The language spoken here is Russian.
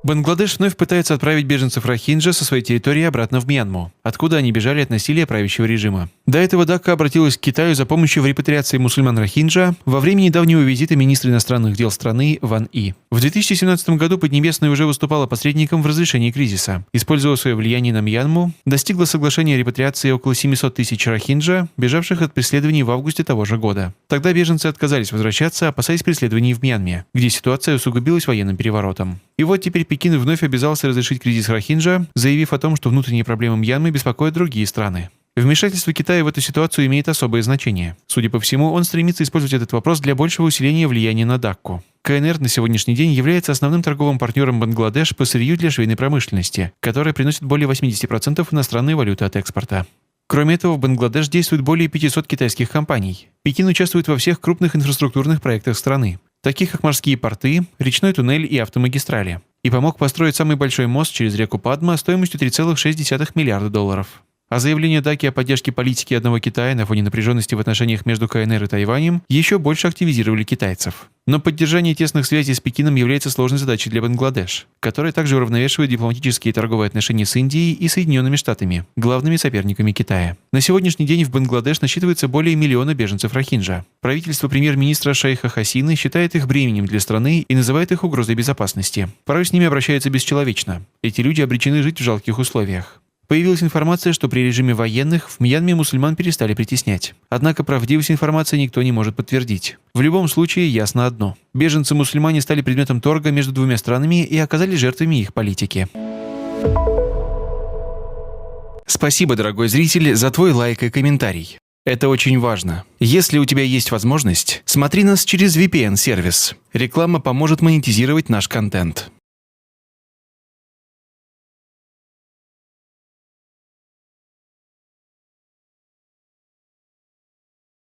Бангладеш вновь пытается отправить беженцев Рохинджа со своей территории обратно в Мьянму, откуда они бежали от насилия правящего режима. До этого Дакка обратилась к Китаю за помощью в репатриации мусульман Рохинджа во время недавнего визита министра иностранных дел страны Ван И. В 2017 году Поднебесная уже выступала посредником в разрешении кризиса. Используя свое влияние на Мьянму, достигла соглашения о репатриации около 700 тысяч Рохинджа, бежавших от преследований в августе того же года. Тогда беженцы отказались возвращаться, опасаясь преследований в Мьянме, где ситуация усугубилась военным переворотом. И вот теперь Пекин вновь обязался разрешить кризис Рохинджа, заявив о том, что внутренние проблемы Мьянмы беспокоят другие страны. Вмешательство Китая в эту ситуацию имеет особое значение. Судя по всему, он стремится использовать этот вопрос для большего усиления влияния на Дакку. КНР на сегодняшний день является основным торговым партнером Бангладеш по сырью для швейной промышленности, которая приносит более 80% иностранной валюты от экспорта. Кроме этого, в Бангладеш действует более 500 китайских компаний. Пекин участвует во всех крупных инфраструктурных проектах страны, таких как морские порты, речной туннель и автомагистрали, и помог построить самый большой мост через реку Падма стоимостью $3,6 миллиарда. А заявление Дакки о поддержке политики одного Китая на фоне напряженности в отношениях между КНР и Тайванем еще больше активизировали китайцев. Но поддержание тесных связей с Пекином является сложной задачей для Бангладеш, которая также уравновешивает дипломатические и торговые отношения с Индией и Соединенными Штатами, главными соперниками Китая. На сегодняшний день в Бангладеш насчитывается более миллиона беженцев Рохинджа. Правительство премьер-министра Шейха Хасины считает их бременем для страны и называет их угрозой безопасности. Порой с ними обращаются бесчеловечно. Эти люди обречены жить в жалких условиях. Появилась информация, что при режиме военных в Мьянме мусульман перестали притеснять. Однако правдивость информации никто не может подтвердить. В любом случае ясно одно. Беженцы-мусульмане стали предметом торга между двумя странами и оказались жертвами их политики. Спасибо, дорогой зритель, за твой лайк и комментарий. Это очень важно. Если у тебя есть возможность, смотри нас через VPN-сервис. Реклама поможет монетизировать наш контент.